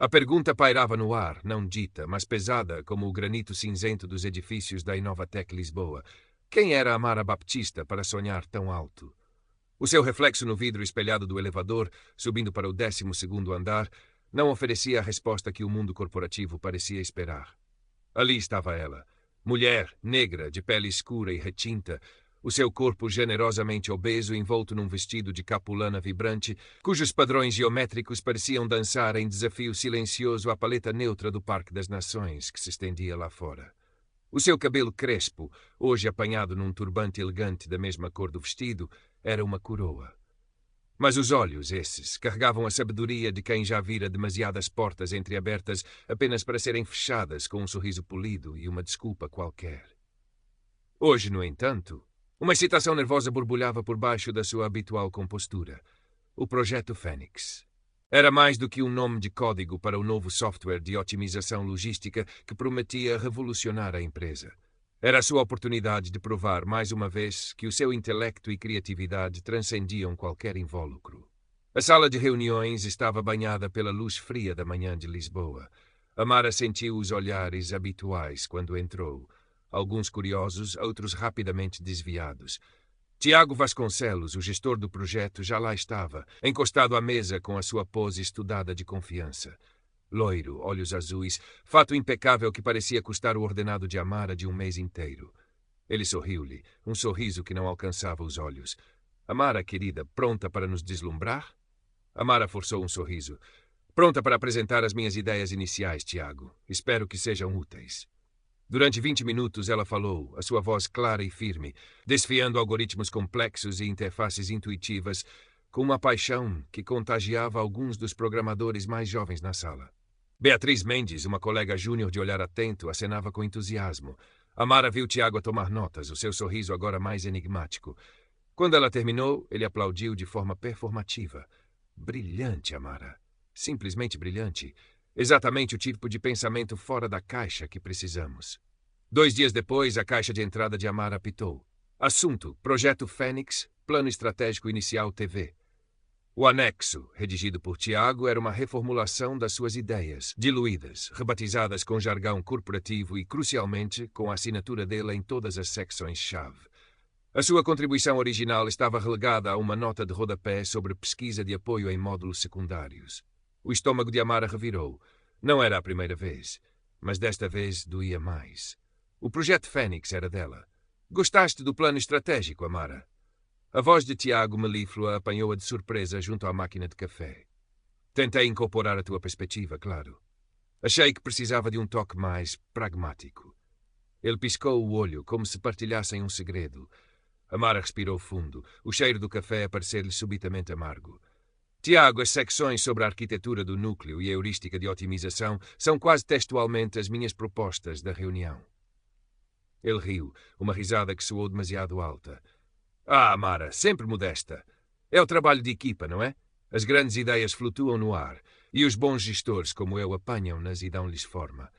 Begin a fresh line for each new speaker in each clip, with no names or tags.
A pergunta pairava no ar, não dita, mas pesada como o granito cinzento dos edifícios da Inovatec Lisboa. Quem era Amara Baptista para sonhar tão alto? O seu reflexo no vidro espelhado do elevador, subindo para o 12º andar, não oferecia a resposta que o mundo corporativo parecia esperar. Ali estava ela, mulher, negra, de pele escura e retinta, o seu corpo generosamente obeso envolto num vestido de capulana vibrante, cujos padrões geométricos pareciam dançar em desafio silencioso à paleta neutra do Parque das Nações que se estendia lá fora. O seu cabelo crespo, hoje apanhado num turbante elegante da mesma cor do vestido, era uma coroa. Mas os olhos, esses, carregavam a sabedoria de quem já vira demasiadas portas entreabertas apenas para serem fechadas com um sorriso polido e uma desculpa qualquer. Hoje, no entanto, uma excitação nervosa borbulhava por baixo da sua habitual compostura. O Projeto Fênix. Era mais do que um nome de código para o novo software de otimização logística que prometia revolucionar a empresa. Era a sua oportunidade de provar, mais uma vez, que o seu intelecto e criatividade transcendiam qualquer invólucro. A sala de reuniões estava banhada pela luz fria da manhã de Lisboa. Amara sentiu os olhares habituais quando entrou. Alguns curiosos, outros rapidamente desviados. Tiago Vasconcelos, o gestor do projeto, já lá estava, encostado à mesa com a sua pose estudada de confiança. Loiro, olhos azuis, fato impecável que parecia custar o ordenado de Amara de um mês inteiro. Ele sorriu-lhe, um sorriso que não alcançava os olhos. Amara, querida, pronta para nos deslumbrar? Amara forçou um sorriso. Pronta para apresentar as minhas ideias iniciais, Tiago. Espero que sejam úteis. Durante 20 minutos ela falou, a sua voz clara e firme, desfiando algoritmos complexos e interfaces intuitivas, com uma paixão que contagiava alguns dos programadores mais jovens na sala. Beatriz Mendes, uma colega júnior de olhar atento, acenava com entusiasmo. Amara viu Tiago a tomar notas, o seu sorriso agora mais enigmático. Quando ela terminou, ele aplaudiu de forma performativa. Brilhante, Amara. Simplesmente brilhante. Exatamente o tipo de pensamento fora da caixa que precisamos. 2 dias depois, a caixa de entrada de Amara apitou. Assunto: Projeto Fênix, Plano Estratégico Inicial TV. O anexo, redigido por Tiago, era uma reformulação das suas ideias, diluídas, rebatizadas com jargão corporativo e, crucialmente, com a assinatura dele em todas as secções-chave. A sua contribuição original estava relegada a uma nota de rodapé sobre pesquisa de apoio em módulos secundários. O estômago de Amara revirou. Não era a primeira vez, mas desta vez doía mais. O Projeto Fênix era dela. Gostaste do plano estratégico, Amara? A voz de Tiago melíflua apanhou-a de surpresa junto à máquina de café. Tentei incorporar a tua perspectiva, claro. Achei que precisava de um toque mais pragmático. Ele piscou o olho, como se partilhassem um segredo. Amara respirou fundo, o cheiro do café a parecer-lhe subitamente amargo. Tiago, as secções sobre a arquitetura do núcleo e a heurística de otimização são quase textualmente as minhas propostas da reunião. Ele riu, uma risada que soou demasiado alta. Ah, Amara, sempre modesta. É o trabalho de equipa, não é? As grandes ideias flutuam no ar, e os bons gestores como eu apanham-nas e dão-lhes forma.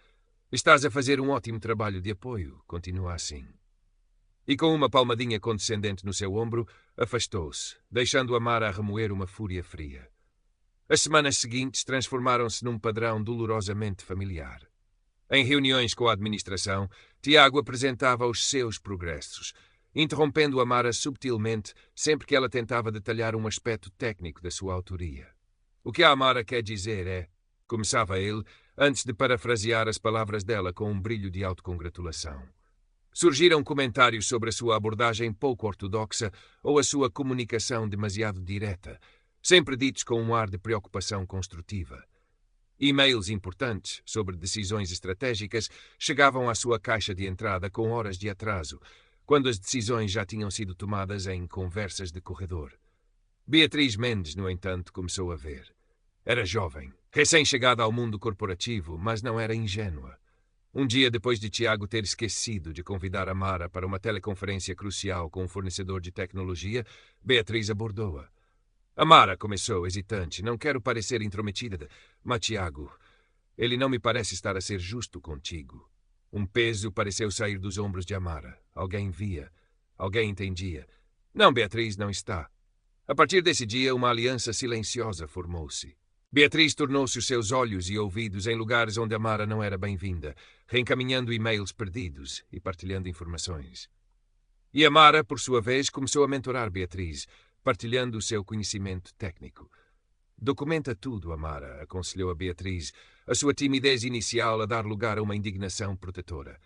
Estás a fazer um ótimo trabalho de apoio, continua assim. E com uma palmadinha condescendente no seu ombro, afastou-se, deixando Amara a remoer uma fúria fria. As semanas seguintes transformaram-se num padrão dolorosamente familiar. Em reuniões com a administração, Tiago apresentava os seus progressos, interrompendo Amara subtilmente sempre que ela tentava detalhar um aspecto técnico da sua autoria. O que a Amara quer dizer é, começava ele, antes de parafrasear as palavras dela com um brilho de autocongratulação. Surgiram comentários sobre a sua abordagem pouco ortodoxa ou a sua comunicação demasiado direta, sempre ditos com um ar de preocupação construtiva. E-mails importantes sobre decisões estratégicas chegavam à sua caixa de entrada com horas de atraso, quando as decisões já tinham sido tomadas em conversas de corredor. Beatriz Mendes, no entanto, começou a ver. Era jovem, recém-chegada ao mundo corporativo, mas não era ingênua. Um dia depois de Tiago ter esquecido de convidar Amara para uma teleconferência crucial com um fornecedor de tecnologia, Beatriz abordou-a. Amara começou, hesitante. Não quero parecer intrometida, mas Tiago, ele não me parece estar a ser justo contigo. Um peso pareceu sair dos ombros de Amara. Alguém via. Alguém entendia. Não, Beatriz, não está. A partir desse dia, uma aliança silenciosa formou-se. Beatriz tornou-se os seus olhos e ouvidos em lugares onde Amara não era bem-vinda, reencaminhando e-mails perdidos e partilhando informações. E Amara, por sua vez, começou a mentorar Beatriz, partilhando o seu conhecimento técnico. Documenta tudo, Amara, aconselhou a Beatriz, a sua timidez inicial a dar lugar a uma indignação protetora.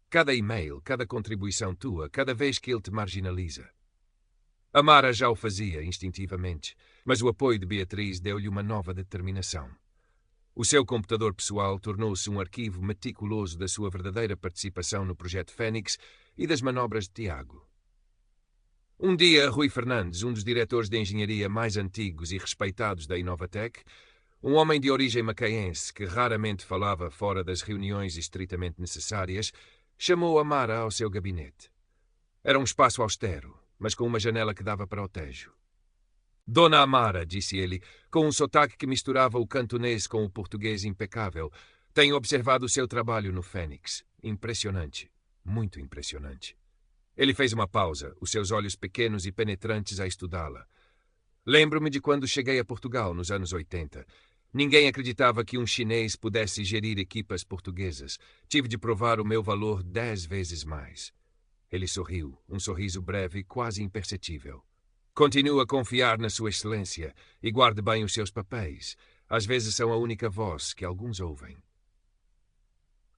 Cada e-mail, cada contribuição tua, cada vez que ele te marginaliza. Amara já o fazia instintivamente, mas o apoio de Beatriz deu-lhe uma nova determinação. O seu computador pessoal tornou-se um arquivo meticuloso da sua verdadeira participação no projeto Fênix e das manobras de Tiago. Um dia, Rui Fernandes, um dos diretores de engenharia mais antigos e respeitados da Inovatec, um homem de origem macaense que raramente falava fora das reuniões estritamente necessárias, chamou Amara ao seu gabinete. Era um espaço austero, mas com uma janela que dava para o Tejo. Dona Amara, disse ele, com um sotaque que misturava o cantonês com o português impecável, tenho observado o seu trabalho no Fênix. Impressionante. Muito impressionante. Ele fez uma pausa, os seus olhos pequenos e penetrantes a estudá-la. Lembro-me de quando cheguei a Portugal, nos anos 80. Ninguém acreditava que um chinês pudesse gerir equipas portuguesas. Tive de provar o meu valor 10 vezes mais. Ele sorriu, um sorriso breve, quase imperceptível. Continuo a confiar na sua excelência e guarde bem os seus papéis. Às vezes são a única voz que alguns ouvem.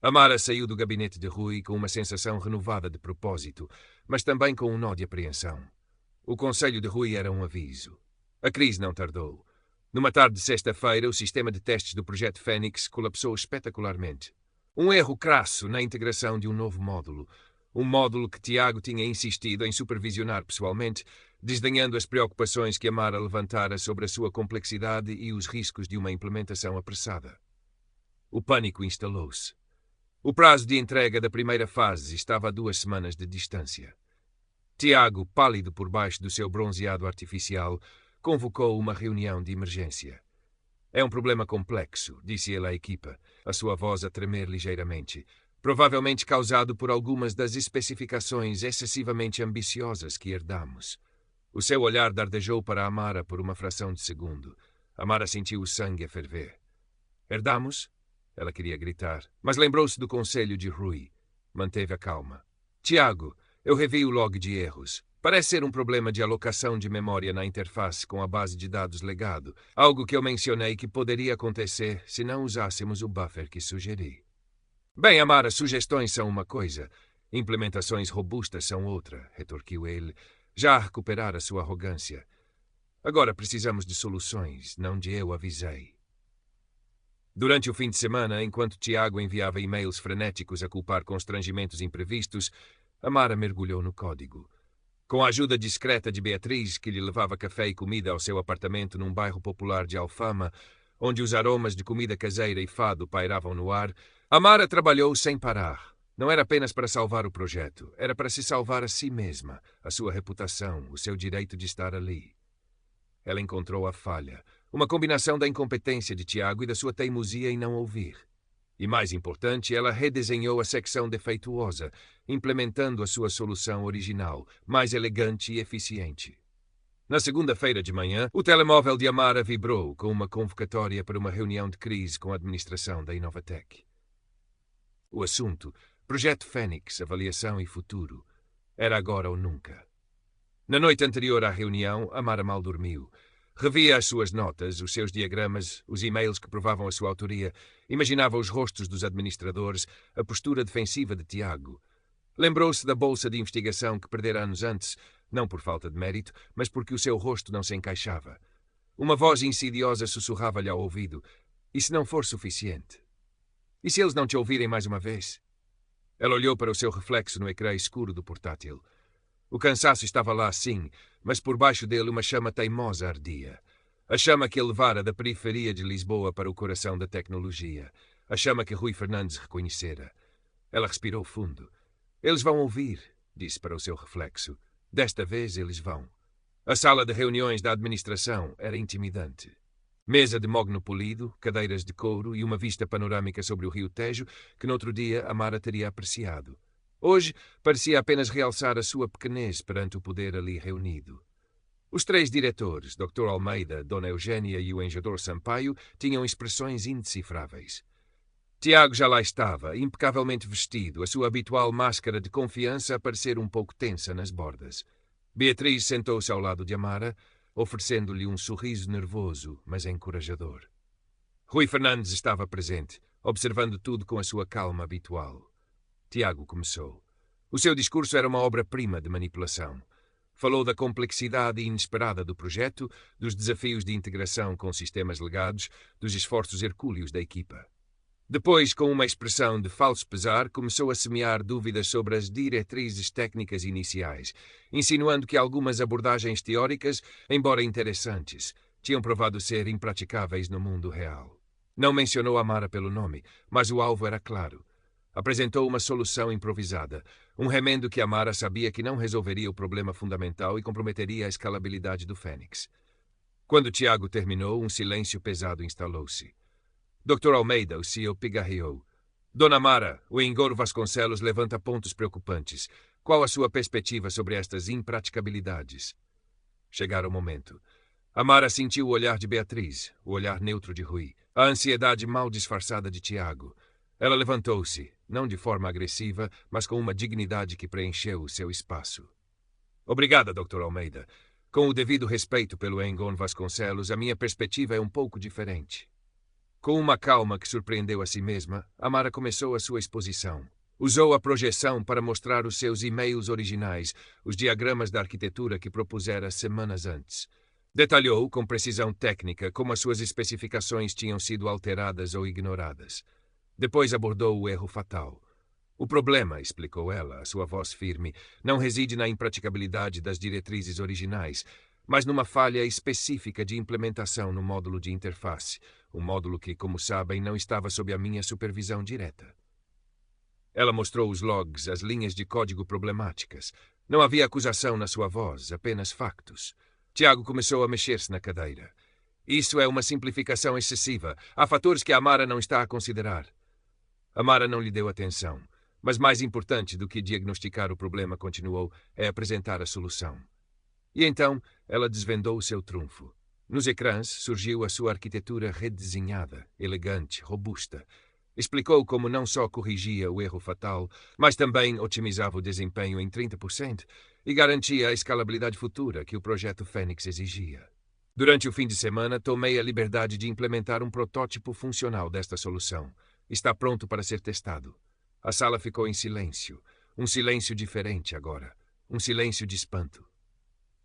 Amara saiu do gabinete de Rui com uma sensação renovada de propósito, mas também com um nó de apreensão. O conselho de Rui era um aviso. A crise não tardou. Numa tarde de sexta-feira, o sistema de testes do projeto Fênix colapsou espetacularmente. Um erro crasso na integração de um novo módulo. Um módulo que Tiago tinha insistido em supervisionar pessoalmente, desdenhando as preocupações que Amara levantara sobre a sua complexidade e os riscos de uma implementação apressada. O pânico instalou-se. O prazo de entrega da primeira fase estava a 2 semanas de distância. Tiago, pálido por baixo do seu bronzeado artificial, convocou uma reunião de emergência. É um problema complexo, disse ele à equipa, a sua voz a tremer ligeiramente, provavelmente causado por algumas das especificações excessivamente ambiciosas que herdamos. O seu olhar dardejou para Amara por uma fração de segundo. Amara sentiu o sangue a ferver. Herdamos? Ela queria gritar, mas lembrou-se do conselho de Rui. Manteve a calma. Tiago, eu revi o log de erros. Parece ser um problema de alocação de memória na interface com a base de dados legado, algo que eu mencionei que poderia acontecer se não usássemos o buffer que sugeri. Bem, Amara, sugestões são uma coisa, implementações robustas são outra, retorquiu ele, já a recuperar a sua arrogância. Agora precisamos de soluções, não de eu avisei. Durante o fim de semana, enquanto Tiago enviava e-mails frenéticos a culpar constrangimentos imprevistos, Amara mergulhou no código. Com a ajuda discreta de Beatriz, que lhe levava café e comida ao seu apartamento num bairro popular de Alfama, onde os aromas de comida caseira e fado pairavam no ar, Amara trabalhou sem parar. Não era apenas para salvar o projeto, era para se salvar a si mesma, a sua reputação, o seu direito de estar ali. Ela encontrou a falha, uma combinação da incompetência de Tiago e da sua teimosia em não ouvir. E mais importante, ela redesenhou a secção defeituosa, implementando a sua solução original, mais elegante e eficiente. Na segunda-feira de manhã, o telemóvel de Amara vibrou com uma convocatória para uma reunião de crise com a administração da Inovatec. O assunto, Projeto Fênix, Avaliação e Futuro, era agora ou nunca. Na noite anterior à reunião, Amara mal dormiu. Revia as suas notas, os seus diagramas, os e-mails que provavam a sua autoria, imaginava os rostos dos administradores, a postura defensiva de Tiago. Lembrou-se da bolsa de investigação que perdera anos antes, não por falta de mérito, mas porque o seu rosto não se encaixava. Uma voz insidiosa sussurrava-lhe ao ouvido. E se não for suficiente? E se eles não te ouvirem mais uma vez? Ela olhou para o seu reflexo no ecrã escuro do portátil. O cansaço estava lá, sim, mas por baixo dele uma chama teimosa ardia. A chama que ele levara da periferia de Lisboa para o coração da tecnologia. A chama que Rui Fernandes reconhecera. Ela respirou fundo. Eles vão ouvir, disse para o seu reflexo. Desta vez eles vão. A sala de reuniões da administração era intimidante. Mesa de mogno polido, cadeiras de couro e uma vista panorâmica sobre o rio Tejo que no outro dia Amara teria apreciado. Hoje parecia apenas realçar a sua pequenez perante o poder ali reunido. Os três diretores, Dr. Almeida, Dona Eugênia e o engenheiro Sampaio, tinham expressões indecifráveis. Tiago já lá estava, impecavelmente vestido, a sua habitual máscara de confiança a parecer um pouco tensa nas bordas. Beatriz sentou-se ao lado de Amara, oferecendo-lhe um sorriso nervoso, mas encorajador. Rui Fernandes estava presente, observando tudo com a sua calma habitual. Tiago começou. O seu discurso era uma obra-prima de manipulação. Falou da complexidade inesperada do projeto, dos desafios de integração com sistemas legados, dos esforços hercúleos da equipa. Depois, com uma expressão de falso pesar, começou a semear dúvidas sobre as diretrizes técnicas iniciais, insinuando que algumas abordagens teóricas, embora interessantes, tinham provado ser impraticáveis no mundo real. Não mencionou Amara pelo nome, mas o alvo era claro. Apresentou uma solução improvisada, um remendo que Amara sabia que não resolveria o problema fundamental e comprometeria a escalabilidade do Fênix. Quando Tiago terminou, um silêncio pesado instalou-se. Dr. Almeida, o CEO, pigarreou. Dona Amara, o Engouro Vasconcelos levanta pontos preocupantes. Qual a sua perspectiva sobre estas impraticabilidades? Chegara o momento. Amara sentiu o olhar de Beatriz, o olhar neutro de Rui, a ansiedade mal disfarçada de Tiago. Ela levantou-se, não de forma agressiva, mas com uma dignidade que preencheu o seu espaço. Obrigada, Dr. Almeida. Com o devido respeito pelo Engouro Vasconcelos, a minha perspectiva é um pouco diferente. Com uma calma que surpreendeu a si mesma, Amara começou a sua exposição. Usou a projeção para mostrar os seus e-mails originais, os diagramas da arquitetura que propusera semanas antes. Detalhou, com precisão técnica, como as suas especificações tinham sido alteradas ou ignoradas. Depois abordou o erro fatal. O problema, explicou ela, a sua voz firme, não reside na impraticabilidade das diretrizes originais, mas numa falha específica de implementação no módulo de interface, um módulo que, como sabem, não estava sob a minha supervisão direta. Ela mostrou os logs, as linhas de código problemáticas. Não havia acusação na sua voz, apenas factos. Tiago começou a mexer-se na cadeira. Isso é uma simplificação excessiva. Há fatores que a Amara não está a considerar. Amara não lhe deu atenção, mas mais importante do que diagnosticar o problema, continuou, é apresentar a solução. E então ela desvendou o seu trunfo. Nos ecrãs surgiu a sua arquitetura redesenhada, elegante, robusta. Explicou como não só corrigia o erro fatal, mas também otimizava o desempenho em 30% e garantia a escalabilidade futura que o projeto Fênix exigia. Durante o fim de semana, tomei a liberdade de implementar um protótipo funcional desta solução. Está pronto para ser testado. A sala ficou em silêncio. Um silêncio diferente agora. Um silêncio de espanto.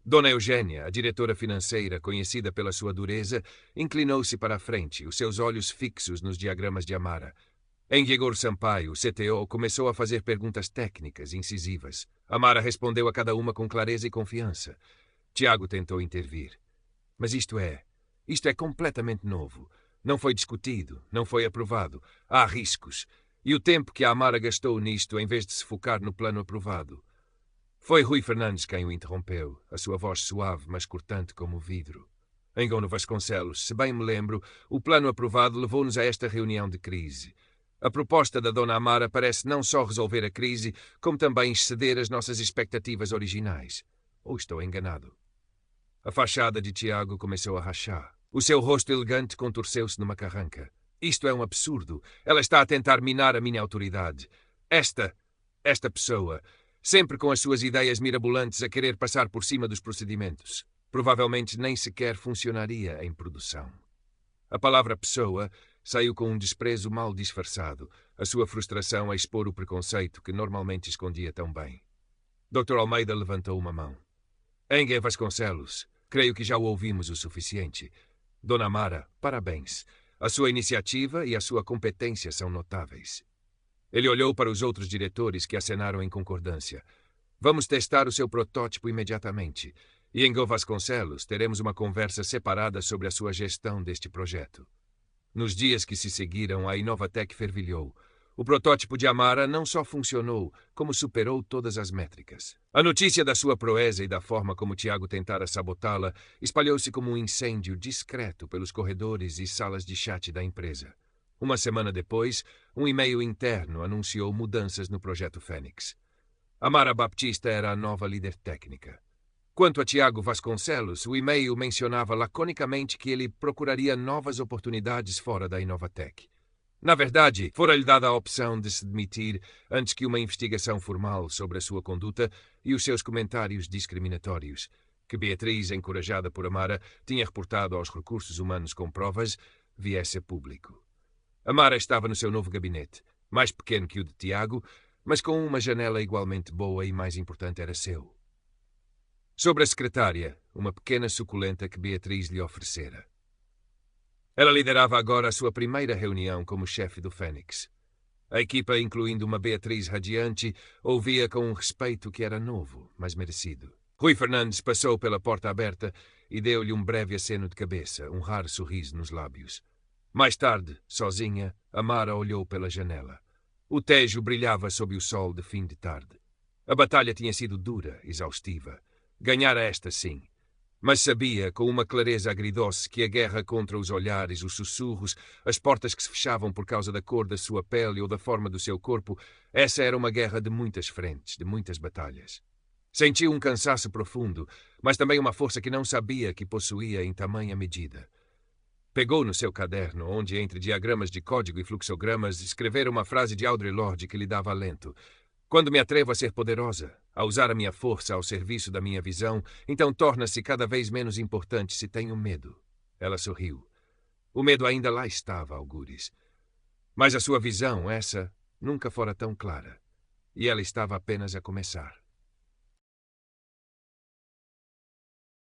Dona Eugênia, a diretora financeira, conhecida pela sua dureza, inclinou-se para a frente, os seus olhos fixos nos diagramas de Amara. Engenheiro Sampaio, o CTO, começou a fazer perguntas técnicas, incisivas. Amara respondeu a cada uma com clareza e confiança. Tiago tentou intervir. Mas isto é completamente novo. Não foi discutido, não foi aprovado. Há riscos. E o tempo que a Amara gastou nisto, em vez de se focar no plano aprovado. Foi Rui Fernandes quem o interrompeu, a sua voz suave, mas cortante como o vidro. Engouro Vasconcelos, se bem me lembro, o plano aprovado levou-nos a esta reunião de crise. A proposta da Dona Amara parece não só resolver a crise, como também exceder as nossas expectativas originais. Ou estou enganado? A fachada de Tiago começou a rachar. O seu rosto elegante contorceu-se numa carranca. Isto é um absurdo. Ela está a tentar minar a minha autoridade. Esta pessoa, sempre com as suas ideias mirabolantes a querer passar por cima dos procedimentos. Provavelmente nem sequer funcionaria em produção. A palavra pessoa saiu com um desprezo mal disfarçado, a sua frustração a expor o preconceito que normalmente escondia tão bem. Dr. Almeida levantou uma mão. Engenheiro Vasconcelos, creio que já o ouvimos o suficiente. Dona Amara, parabéns. A sua iniciativa e a sua competência são notáveis. Ele olhou para os outros diretores que acenaram em concordância. Vamos testar o seu protótipo imediatamente. E em Vasconcelos teremos uma conversa separada sobre a sua gestão deste projeto. Nos dias que se seguiram, a Inovatec fervilhou. O protótipo de Amara não só funcionou, como superou todas as métricas. A notícia da sua proeza e da forma como Tiago tentara sabotá-la espalhou-se como um incêndio discreto pelos corredores e salas de chat da empresa. Uma semana depois, um e-mail interno anunciou mudanças no projeto Fênix. Amara Baptista era a nova líder técnica. Quanto a Tiago Vasconcelos, o e-mail mencionava laconicamente que ele procuraria novas oportunidades fora da Inovatec. Na verdade, fora-lhe dada a opção de se demitir antes que uma investigação formal sobre a sua conduta e os seus comentários discriminatórios, que Beatriz, encorajada por Amara, tinha reportado aos recursos humanos com provas, viesse a público. Amara estava no seu novo gabinete, mais pequeno que o de Tiago, mas com uma janela igualmente boa e, mais importante, era seu. Sobre a secretária, uma pequena suculenta que Beatriz lhe oferecera. Ela liderava agora a sua primeira reunião como chefe do Fênix. A equipa, incluindo uma Beatriz radiante, ouvia com um respeito que era novo, mas merecido. Rui Fernandes passou pela porta aberta e deu-lhe um breve aceno de cabeça, um raro sorriso nos lábios. Mais tarde, sozinha, Amara olhou pela janela. O Tejo brilhava sob o sol de fim de tarde. A batalha tinha sido dura, exaustiva. Ganhara esta, sim. Mas sabia, com uma clareza agridoce, que a guerra contra os olhares, os sussurros, as portas que se fechavam por causa da cor da sua pele ou da forma do seu corpo, essa era uma guerra de muitas frentes, de muitas batalhas. Sentiu um cansaço profundo, mas também uma força que não sabia que possuía em tamanha medida. Pegou no seu caderno, onde, entre diagramas de código e fluxogramas, escrevera uma frase de Audre Lorde que lhe dava alento. Quando me atrevo a ser poderosa, a usar a minha força ao serviço da minha visão, então torna-se cada vez menos importante se tenho medo. Ela sorriu. O medo ainda lá estava, algures. Mas a sua visão, essa, nunca fora tão clara. E ela estava apenas a começar.